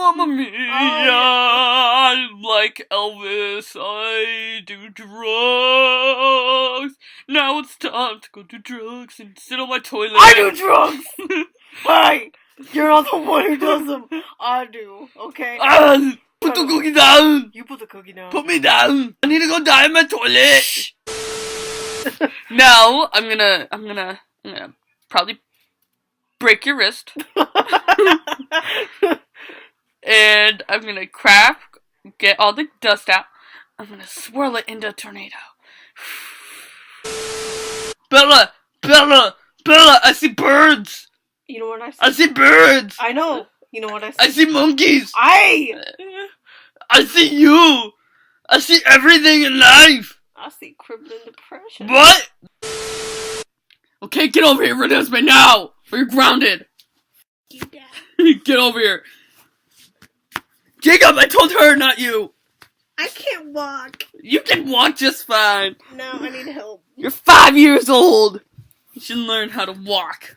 Mamma Mia, I'm like Elvis, I do drugs. Now it's time to go do drugs and sit on my toilet. I do drugs! Hey! You're not the one who does them. I do, okay? Put the cookie down! You put the cookie down. Put me down! I need to go die in my toilet! Now, I'm gonna probably break your wrist. And I'm gonna get all the dust out. I'm gonna swirl it into a tornado. Bella! I see birds! You know what I see? I see birds! I know. You know what I see? I see monkeys! I see you! I see everything in life! I see crippling depression. What? Okay, get over here, Renesmee, now! Or you're grounded! Get over here! Jacob, I told her, not you! I can't walk. You can walk just fine. No, I need help. You're 5 years old! You should learn how to walk.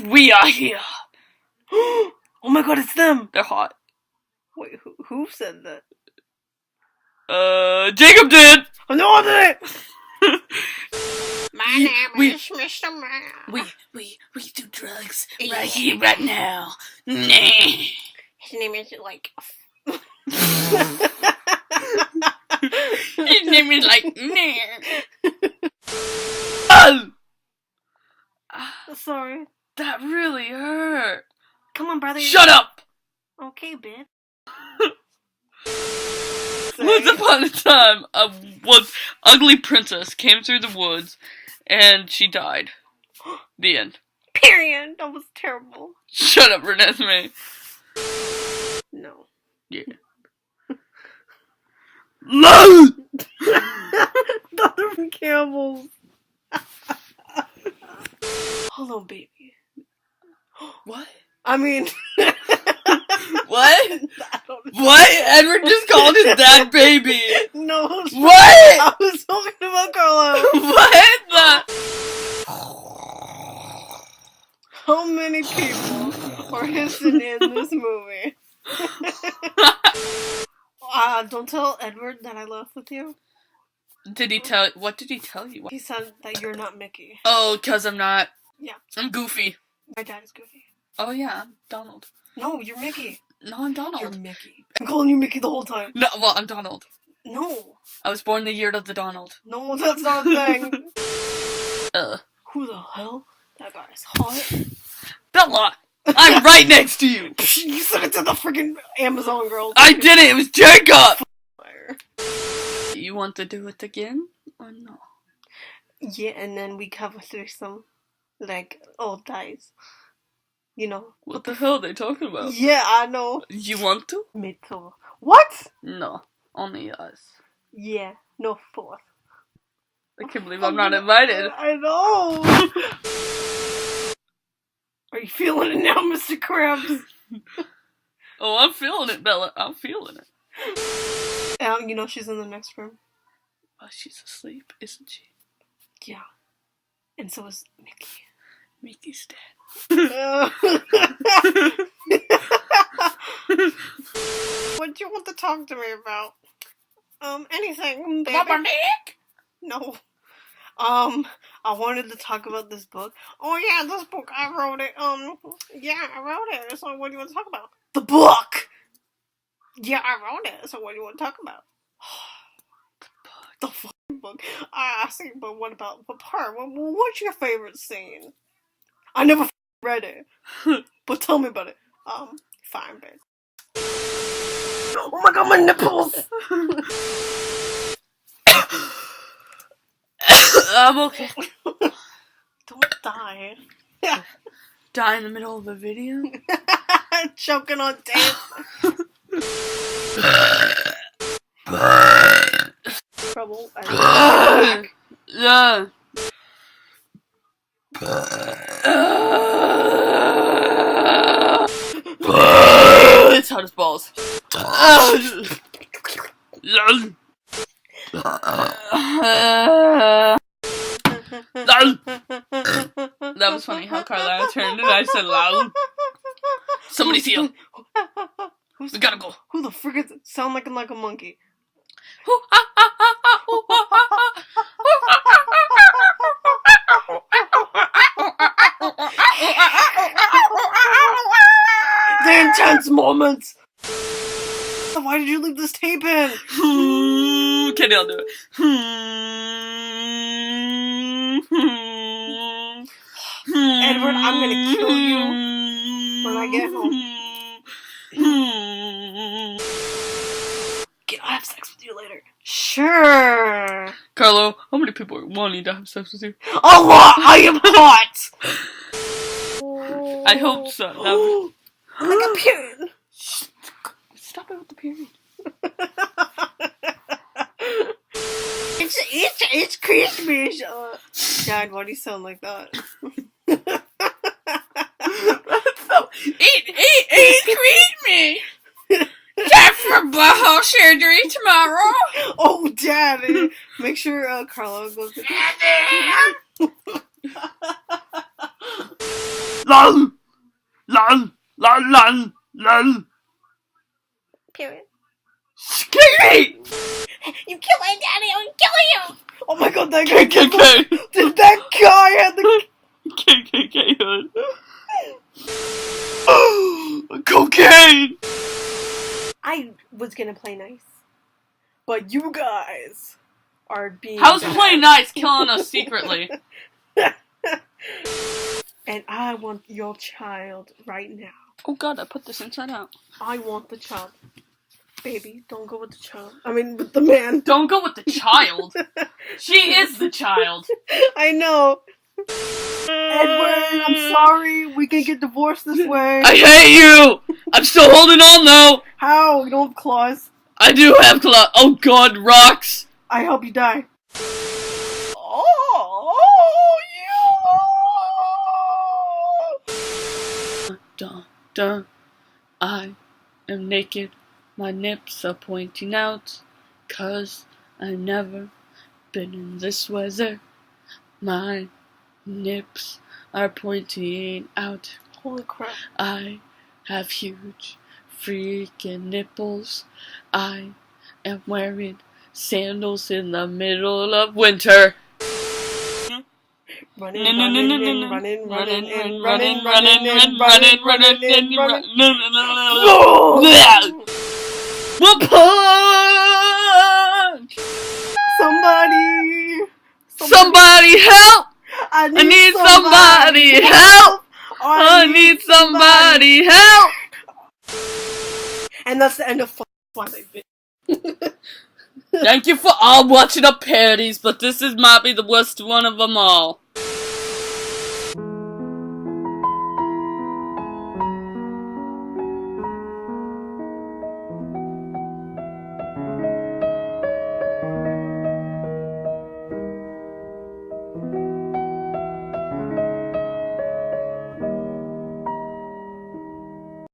We are here! Oh my god, it's them! They're hot. Wait, who said that? Jacob did! No, I didn't! My name is Mr. Man. We do drugs right here, right now. Nah. His name is like... His name is like, nah. Oh! Sorry. That really hurt. Come on, brother. Shut up! Okay, bitch. Once upon a time, a ugly princess came through the woods, and she died. The end. Period. That was terrible. Shut up, Renesmee. No. Yeah. No! Those are camels. Hello, baby. What? I mean... What? I don't know. What? Edward just called his dad baby. No. What? I was talking about Carlo. What the? How many people are hissing in this movie? Don't tell Edward that I laughed with you. What did he tell you? He said that you're not Mickey. Oh, 'cause I'm not. Yeah. I'm Goofy. My dad is Goofy. Oh yeah, I'm Donald. No, you're Mickey. No, I'm Donald. You're Mickey. I'm calling you Mickey the whole time. No, well, I'm Donald. No. I was born the year of the Donald. No, that's not a thing. Who the hell? That guy is hot. Bella! I'm right next to you! You said it to the freaking Amazon girl. I did it! It was Jacob! You want to do it again? Or no? Yeah, and then we have a threesome. Like, old guys. You know. What the hell are they talking about? Yeah, I know. You want to? Me too. What? No. Only us. Yeah, no fourth. I can't believe I'm not invited. I know! Are you feeling it now, Mr. Krabs? Oh, I'm feeling it, Bella. I'm feeling it. You know she's in the next room. Oh, she's asleep, isn't she? Yeah. And so is Mickey. Mickey's dead. What do you want to talk to me about? Anything, baby. Papa Nick? No. I wanted to talk about this book. Oh yeah, this book, I wrote it. Yeah, I wrote it. So what do you want to talk about? The book! Yeah, I wrote it. So what do you want to talk about? The fucking book. I see, but what part? What's your favorite scene? I never read it. But tell me about it. Fine, babe. Oh my god, my nipples! I'm okay. Don't die. Die in the middle of a video? Choking on tape. Trouble. Yeah. It's hot as balls. That was funny how Carlisle turned and I said loud. Somebody's here. We gotta go. Who the frick is it? Sound like a monkey. The intense moments. Why did you leave this tape in? Kenny, I'll do it. Edward, I'm gonna kill you when I get home. I'll have sex with you later. Sure. Carlo, how many people are wanting to have sex with you? A lot. I am hot. I hope so. That would... Like a period. Stop it with the period. It's Christmas. Dad, why do you sound like that? It's Christmas. Time for butthole surgery tomorrow. Oh, Daddy. Make sure Carlo goes to Lol. Lol. Lol. Lol. Lol. Period. Scary! You kill my daddy, I'm killing you! Oh my god, that guy. KKK. Did that guy have the... KKK hood. Cocaine! I was gonna play nice. But you guys are being... How's bad. play nice killing us secretly? And I want your child right now. Oh god, I put this inside out. I want the child. Baby, don't go with the child. I mean, with the man. Don't go with the child. She is the child. I know. Edward, I'm sorry. We can get divorced this way. I hate you! I'm still holding on though! How? You don't have claws. I do have claw. Oh god, rocks! I hope you die. Dun, dun. I am naked. My nips are pointing out. 'Cause I've never been in this weather. My nips are pointing out. Holy crap. I have huge freaking nipples. I am wearing sandals in the middle of winter. Running. What punch? Somebody help! I need somebody help! I need somebody help! And that's the end of Twilight. Thank you for all watching our parodies, but this might be the worst one of them all.